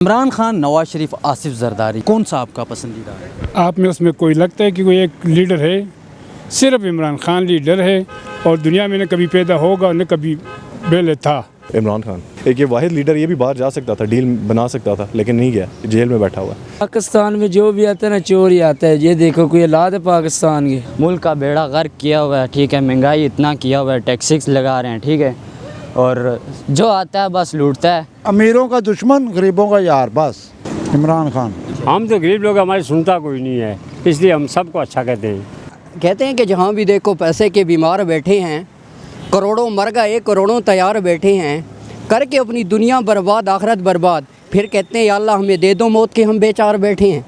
इमरान खान, नवाज शरीफ, आसिफ जरदारी, कौन सा आपका पसंदीदा है? आप में उसमें कोई लगता है कि कोई एक लीडर है? सिर्फ इमरान खान लीडर है और दुनिया में न कभी पैदा होगा न कभी पहले था। इमरान खान एक ये वाहिद लीडर, ये भी बाहर जा सकता था, डील बना सकता था, लेकिन नहीं गया, जेल में बैठा हुआ है। पाकिस्तान में जो भी आता है ना चोर ही आता है। ये देखो कोई औलाद है पाकिस्तान की। मुल्क का बेड़ा गर्क किया हुआ है, ठीक है, महंगाई इतना किया हुआ है, टैक्सेस लगा रहे हैं, ठीक है, और जो आता है बस लूटता है। अमीरों का दुश्मन, गरीबों का यार, बस इमरान खान। हम तो गरीब लोग, हमारी सुनता कोई नहीं है, इसलिए हम सबको अच्छा कहते हैं। कहते हैं कि जहाँ भी देखो पैसे के बीमार बैठे हैं, करोड़ों मर गए करोड़ों तैयार बैठे हैं, करके अपनी दुनिया बर्बाद आखिरत बर्बाद, फिर कहते हैं या अल्लाह हमें दे दो मौत के हम बेचार बैठे हैं।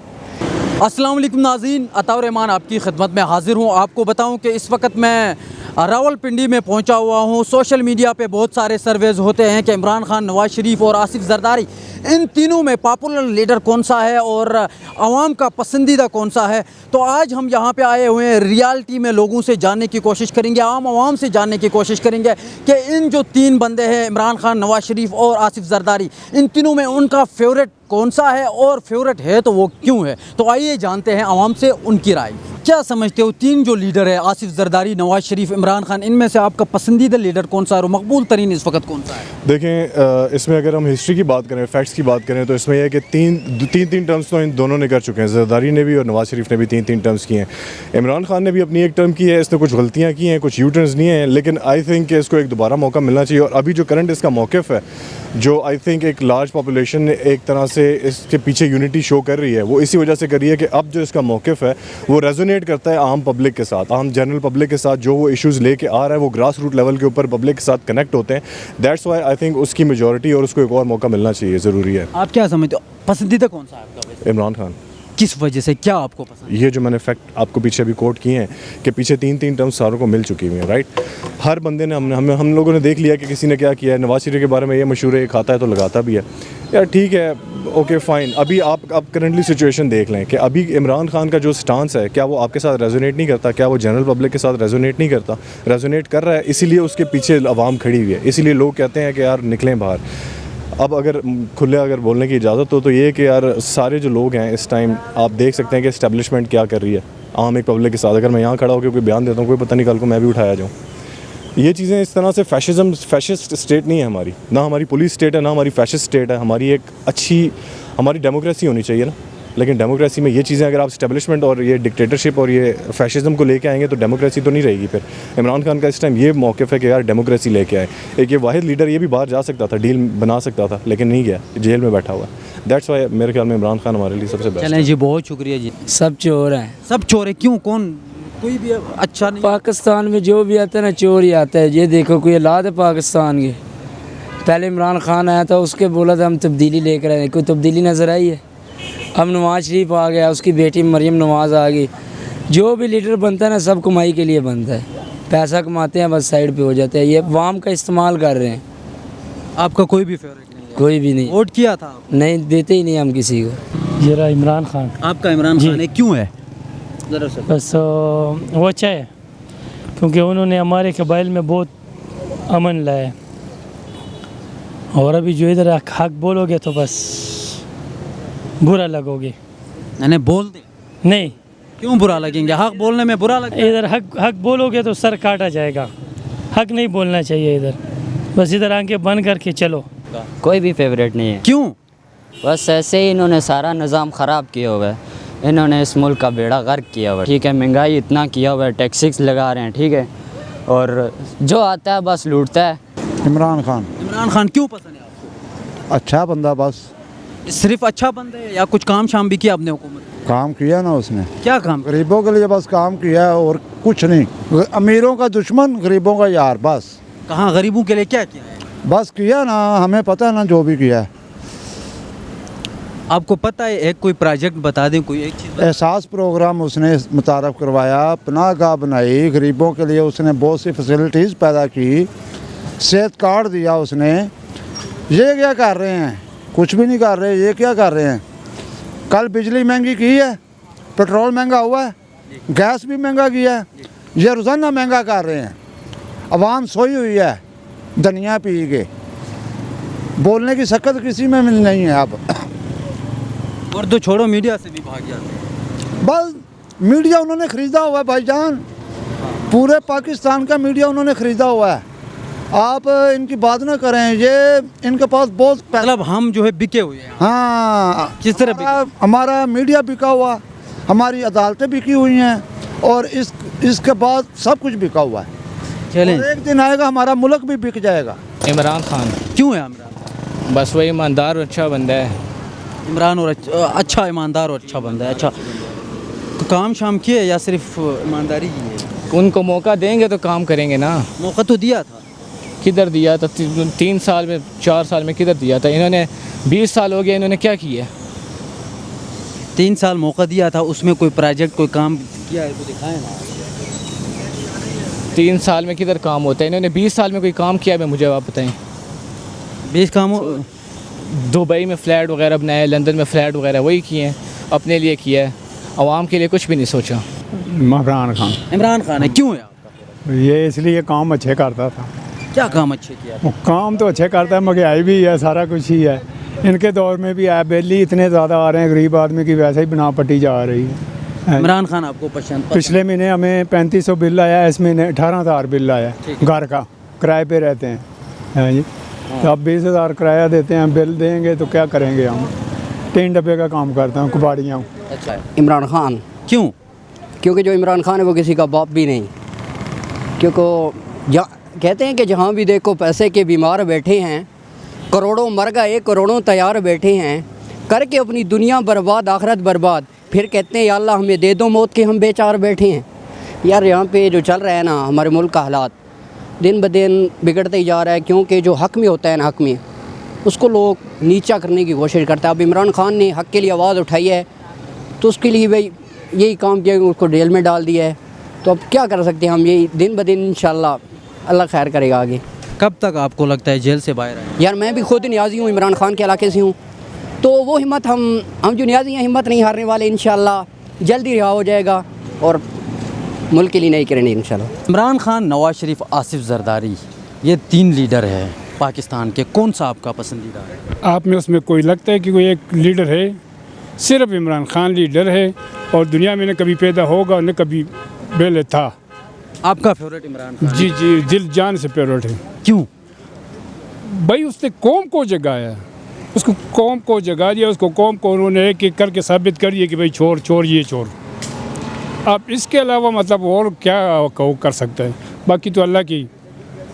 अस्सलाम वालेकुम नाज़रीन, अताउर रहमान आपकी खिदमत में हाजिर हूँ। आपको बताऊँ कि इस वक्त मैं रावलपिंडी में पहुँचा हुआ हूँ। सोशल मीडिया पे बहुत सारे सर्वेज़ होते हैं कि इमरान खान, नवाज शरीफ और आसिफ जरदारी, इन तीनों में पॉपुलर लीडर कौन सा है और आवाम का पसंदीदा कौन सा है। तो आज हम यहाँ पे आए हुए हैं, रियलिटी में लोगों से जानने की कोशिश करेंगे, आवाम से जानने की कोशिश करेंगे कि इन जो तीन बंदे हैं, इमरान खान, नवाज शरीफ और आसिफ जरदारी, इन तीनों में उनका फेवरेट कौन सा है और फेवरेट है तो वो क्यों है। तो आइए जानते हैं आवाम से उनकी राय। क्या समझते हो, तीन जो लीडर है, आसिफ जरदारी, नवाज शरीफ, इमरान खान, इनमें से आपका पसंदीदा लीडर कौन सा है और मकबूल तरीन इस वक्त कौन सा है? देखें, इसमें अगर हम हिस्ट्री की बात करें, फैक्ट्स की बात करें, तो इसमें यह है कि तीन टर्म्स तो इन दोनों ने कर चुके हैं। जरदारी ने भी और नवाज शरीफ ने भी तीन टर्म्स की हैं। इमरान खान ने भी अपनी एक टर्म की है, इसने कुछ गलतियाँ की हैं, कुछ यू टर्न्स नहीं हैं, लेकिन आई थिंक कि इसको एक दोबारा मौका मिलना चाहिए। और अभी जो करंट इसका मौक़िफ़ है, जो आई थिंक एक लार्ज पॉपुलेशन एक तरह से इसके पीछे यूनिटी शो कर रही है, वो इसी वजह से कर रही है कि अब जो इसका मौक़िफ़ है वो रेजोनेट करता है आम पब्लिक के साथ, आम जनरल पब्लिक के साथ। जो वो इश्यूज़ लेके आ रहा है वो ग्रास रूट लेवल के ऊपर पब्लिक के साथ कनेक्ट होते हैं। दैट्स वाई आई थिंक उसकी मेजॉरिटी और उसको एक और मौका मिलना चाहिए, ज़रूरी है। आप क्या समझते हो, पसंदीदा कौन सा है आपका वैसे? इमरान खान। किस वजह से, क्या आपको पसंद? ये जो मैंने फैक्ट आपको पीछे अभी कोट किए हैं कि पीछे तीन टर्म्स सारों को मिल चुकी हुई हैं, राइट। हर बंदे ने हम लोगों ने देख लिया कि किसी ने क्या किया है। नवाज शरीफ के बारे में ये मशहूर है, ये खाता है तो लगाता भी है, यार ठीक है, ओके फ़ाइन। अभी आप करंटली सिचुएशन देख लें कि अभी इमरान खान का जो स्टांस है, क्या वो आपके साथ रेजोनेट नहीं करता? क्या वो जनरल पब्लिक के साथ रेजोनेट नहीं करता? रेजोनेट कर रहा है, इसीलिए उसके पीछे आवाम खड़ी हुई है, इसीलिए लोग कहते हैं कि यार निकलें बाहर। अब अगर खुले अगर बोलने की इजाज़त हो तो ये कि यार सारे जो लोग हैं इस टाइम, आप देख सकते हैं कि इस्टेब्लिशमेंट क्या कर रही है आम एक पब्लिक के साथ। अगर मैं यहाँ खड़ा होकर कोई बयान देता हूँ, कोई पता नहीं कल को मैं भी उठाया जाऊँ। ये चीज़ें इस तरह से फैशिस्ट स्टेट नहीं है हमारी, ना हमारी पुलिस स्टेट है, ना हमारी फैशिस्ट स्टेट है। हमारी एक अच्छी हमारी डेमोक्रेसी होनी चाहिए ना, लेकिन डेमोक्रेसी में ये चीज़ें अगर आप इस्टेब्लिशमेंट और ये डिक्टेटरशिप और ये फैशिज्म को लेके आएंगे तो डेमोक्रेसी तो नहीं रहेगी। फिर इमरान खान का इस टाइम ये मौक़िफ़ है कि यार डेमोक्रेसी लेके आए। एक ये वाहिद लीडर, ये भी बाहर जा सकता था, डील बना सकता था, लेकिन नहीं गया, जेल में बैठा हुआ है। दैट्स वाई मेरे ख्याल में इमरान खान हमारे लिए सबसे बेस्ट। चलें जी, बहुत शुक्रिया जी। सब चोर हैं। सब चोर है? क्यों, कौन, कोई भी अच्छा नहीं? पाकिस्तान में जो भी आता है ना चोर ही आता है। ये देखो कोई औलाद है पाकिस्तान की। पहले इमरान खान आया था, उसके बोला था हम तब्दीली लेकर आए, कोई तब्दीली नज़र आई है? अब नवाज शरीफ आ गया, उसकी बेटी मरियम नवाज़ आ गई। जो भी लीडर बनता है ना, सब कमाई के लिए बनता है, पैसा कमाते हैं बस साइड पे हो जाते हैं। ये अवाम का इस्तेमाल कर रहे हैं। आपका कोई भी फेवरेट नहीं है? कोई भी नहीं। वोट किया था? नहीं, देते ही नहीं हम किसी को। जरा इमरान खान। आपका इमरान खान है, क्यों है? ज़रा सा बस वो अच्छा है क्योंकि उन्होंने हमारे कबाइल में बहुत अमन लाया है। और अभी जो इधर हक बोलोगे तो बस बुरा लगोगे। मैंने बोल दे। नहीं, क्यों बुरा लगेंगे? हक बोलने में बुरा लगेगा? इधर हक बोलोगे तो सर काटा जाएगा। हक नहीं बोलना चाहिए इधर, बस इधर आंखें बंद करके चलो। कोई भी फेवरेट नहीं है। क्यों? बस ऐसे ही इन्होंने सारा निज़ाम ख़राब किया हुआ है, इन्होंने इस मुल्क का बेड़ा गर्क किया हुआ है, ठीक है, महंगाई इतना किया हुआ है, टैक्सेस लगा रहे हैं, ठीक है, और जो आता है बस लूटता है। इमरान खान। इमरान खान क्यों पसंद है आपको? अच्छा बंदा, बस सिर्फ अच्छा बंदा है या कुछ काम शाम भी किया अपने हुकूमत? काम किया ना उसने, क्या काम? गरीबों के लिए बस काम किया है और कुछ नहीं। अमीरों का दुश्मन, गरीबों का यार, बस। कहाँ गरीबों के लिए क्या किया है? बस किया ना, हमें पता है ना जो भी किया है। आपको पता है, एक कोई प्रोजेक्ट बता दें, कोई एक चीज़? एहसास प्रोग्राम उसने मुतारफ़ करवाया, पनाहगाह बनाई, गरीबों के लिए उसने बहुत सी फैसिलिटीज़ पैदा की, सेहत कार्ड दिया उसने। ये क्या कर रहे हैं? कुछ भी नहीं कर रहे। ये क्या कर रहे हैं? कल बिजली महंगी की है, पेट्रोल महंगा हुआ है, गैस भी महंगा किया है, ये रोज़ाना महंगा कर रहे हैं। अवाम सोई हुई है धनिया पी के, बोलने की शक्ल किसी में नहीं है। अब और तो छोड़ो, मीडिया से भी भाग जाते हैं। बस मीडिया उन्होंने ख़रीदा हुआ है भाईजान, पूरे पाकिस्तान का मीडिया उन्होंने ख़रीदा हुआ है। आप इनकी बात ना करें, ये इनके पास बहुत मतलब हम जो है बिके हुए हैं। हाँ, किस तरह बिके? हमारा मीडिया बिका हुआ, हमारी अदालतें बिकी हुई हैं, और इसके बाद सब कुछ बिका हुआ है। चलें, और एक दिन आएगा हमारा मुल्क भी बिक जाएगा। इमरान खान, क्यों है इमरान? बस वही ईमानदार और अच्छा बंदा है। इमरान और अच्छा, ईमानदार और अच्छा बंदा है। अच्छा, तो काम शाम किए या सिर्फ ईमानदारी की है? उनको मौका देंगे तो काम करेंगे ना। मौका तो दिया था। किधर दिया था? 3 साल में 4 साल में किधर दिया था? इन्होंने 20 साल हो गया, इन्होंने क्या किया? 3 साल मौका दिया था, उसमें कोई प्रोजेक्ट कोई काम किया है तो दिखाए ना। 3 साल में किधर काम होता है? इन्होंने 20 साल में कोई काम किया है? मुझे आप बताएं। 20 कामों, दुबई में फ़्लैट वगैरह बनाए, लंदन में फ़्लैट वगैरह वही किए हैं, अपने लिए किया है, आवाम के लिए कुछ भी नहीं सोचा। इमरान खान। इमरान खान है, क्यों है आपका? ये इसलिए काम अच्छे करता था। क्या काम अच्छे किया? वो काम तो अच्छे करता है, महंगाई भी है, सारा कुछ ही है। इनके दौर में भी है, बिल ही इतने ज़्यादा आ रहे हैं, गरीब आदमी की वैसे ही बना पट्टी जा रही है। इमरान खान आपको पसंद? पिछले महीने हमें 3500 बिल आया, इस महीने 18,000 बिल आया घर का, किराए पे रहते हैं। हाँ जी, तो अब 20,000 किराया देते हैं, बिल देंगे तो क्या करेंगे हम? 3 डब्बे का काम करता हूँ, कुबाड़ियाँ। अच्छा, इमरान खान। क्यों? क्योंकि जो इमरान खान है वो किसी का बाप भी नहीं। क्योंकि कहते हैं कि जहाँ भी देखो पैसे के बीमार बैठे हैं, करोड़ों मर गए, करोड़ों तैयार बैठे हैं, करके अपनी दुनिया बर्बाद, आखिरत बर्बाद, फिर कहते हैं या अल्लाह हमें दे दो मौत के हम बेचार बैठे हैं। यार यहाँ पे जो चल रहा है ना, हमारे मुल्क का हालात दिन ब दिन बिगड़ते ही जा रहा है। क्योंकि जो हक में होता है ना, हक में उसको लोग नीचा करने की कोशिश करते हैं। अब इमरान खान ने हक के लिए आवाज़ उठाई है तो उसके लिए भाई यही काम किया, उसको जेल में डाल दिया है। तो अब क्या कर सकते हैं हम? यही दिन ब दिन इंशाल्लाह अल्लाह खैर करेगा आगे। कब तक आपको लगता है जेल से बाहर आए? यार मैं भी खुद न्याजी हूँ, इमरान खान के इलाके से हूँ, तो वो हिम्मत हम जो न्याजी हैं हिम्मत नहीं हारने वाले। इंशाल्लाह जल्दी रिहा हो जाएगा और मुल्क के लिए नहीं करेंगे इंशाल्लाह। इमरान खान, नवाज शरीफ, आसिफ जरदारी, ये 3 लीडर हैं पाकिस्तान के, कौन सा आपका पसंदीदा है? आप में उसमें कोई लगता है कि कोई एक लीडर है? सिर्फ इमरान खान लीडर है, और दुनिया में न कभी पैदा होगा न कभी पहले था। आपका फेवरेट इमरान खान? जी जी, दिल जान से फेवरेट है। क्यों? भाई उसने कौम को जगाया, उसको कौम को जगा दिया, उसको कौम को उन्होंने एक एक करके साबित कर दिया कि भाई चोर चोर, ये चोर। अब इसके अलावा मतलब और क्या कर सकता है? बाकी तो अल्लाह की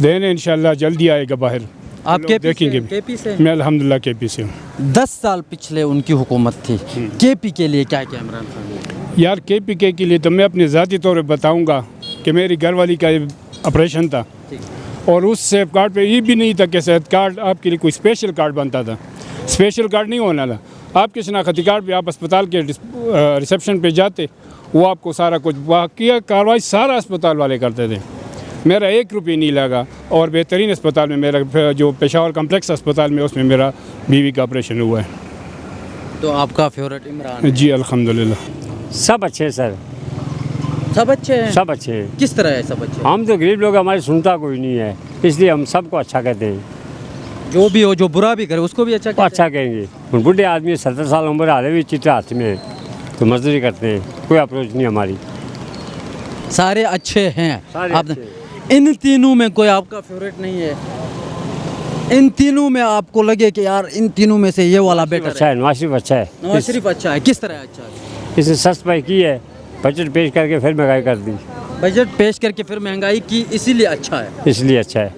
देन है, इंशाल्लाह जल्दी आएगा बाहर। आप देखेंगे। केपी से? मैं अल्हम्दुलिल्लाह केपी से हूँ। 10 साल पिछले उनकी हुकूमत थी, केपी के लिए क्या किया इमरान खान ने? यार केपी के लिए तो मैं अपने ज़ाती तौर पर बताऊँगा कि मेरी घरवाली का ऑपरेशन था, और उस सेफ कार्ड पे ये भी नहीं था कि सेहत कार्ड आपके लिए कोई स्पेशल कार्ड बनता था। स्पेशल कार्ड नहीं होना था, आपके शनाख्ती कार्ड पे आप अस्पताल के रिसेप्शन पे जाते, वो आपको सारा कुछ वाक़ई कार्रवाई सारा अस्पताल वाले करते थे। मेरा 1 रुपये नहीं लगा, और बेहतरीन अस्पताल में, मेरा जो पेशावर कम्प्लेक्स अस्पताल में, उसमें मेरा बीवी का ऑपरेशन हुआ है। तो आपका फेवरेट इमरान है? जी अल्हम्दुलिल्लाह। सब अच्छे सर, सब अच्छे हैं? सब अच्छे हैं। किस तरह है सब अच्छे? हम तो गरीब लोग, हमारी सुनता कोई नहीं है, इसलिए हम सबको अच्छा कहते हैं। जो भी हो, जो बुरा भी करे उसको भी अच्छा कहते हैं? अच्छा कहेंगे। उन बुढ़े आदमी 70 साल उम्र हाले भी चिट्ठा हाथ में है, तो मजदूरी करते हैं, कोई अप्रोच नहीं हमारी। सारे अच्छे हैं। सारे आप अच्छे हैं। इन तीनों में कोई आपका फेवरेट नहीं है? इन तीनों में आपको लगे कि यार इन तीनों में से ये वाला बेटर अच्छा है? है, नवाज शरीफ अच्छा है। नवाज शरीफ अच्छा है। किस तरह अच्छा है? इसने सस्त पाई की है, बजट पेश करके फिर महंगाई कर दी, बजट पेश करके फिर महंगाई की, इसीलिए अच्छा है। इसलिए अच्छा है।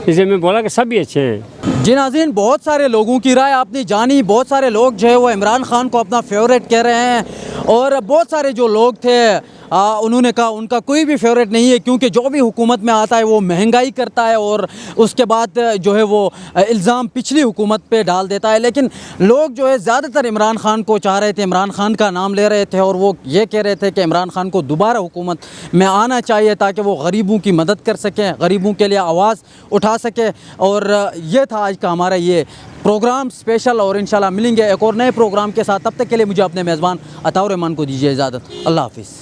इसलिए मैं बोला कि सब भी अच्छे हैं। जी नाज़रीन, बहुत सारे लोगों की राय आपने जानी। बहुत सारे लोग जो है वो इमरान खान को अपना फेवरेट कह रहे हैं, और बहुत सारे जो लोग थे उन्होंने कहा उनका कोई भी फेवरेट नहीं है, क्योंकि जो भी हुकूमत में आता है वो महंगाई करता है, और उसके बाद जो है वो इल्ज़ाम पिछली हुकूमत पे डाल देता है। लेकिन लोग जो है ज़्यादातर इमरान खान को चाह रहे थे, इमरान खान का नाम ले रहे थे, और वो ये कह रहे थे कि इमरान खान को दोबारा हुकूमत में आना चाहिए ताकि वो गरीबों की मदद कर सकें, गरीबों के लिए आवाज़ उठा सके। और ये था आज का हमारा ये प्रोग्राम स्पेशल, और इंशाल्लाह मिलेंगे एक और नए प्रोग्राम के साथ। तब तक के लिए मुझे अपने मेज़बान अताउर रहमान को दीजिए इजाज़त। अल्लाह हाफ़िज़।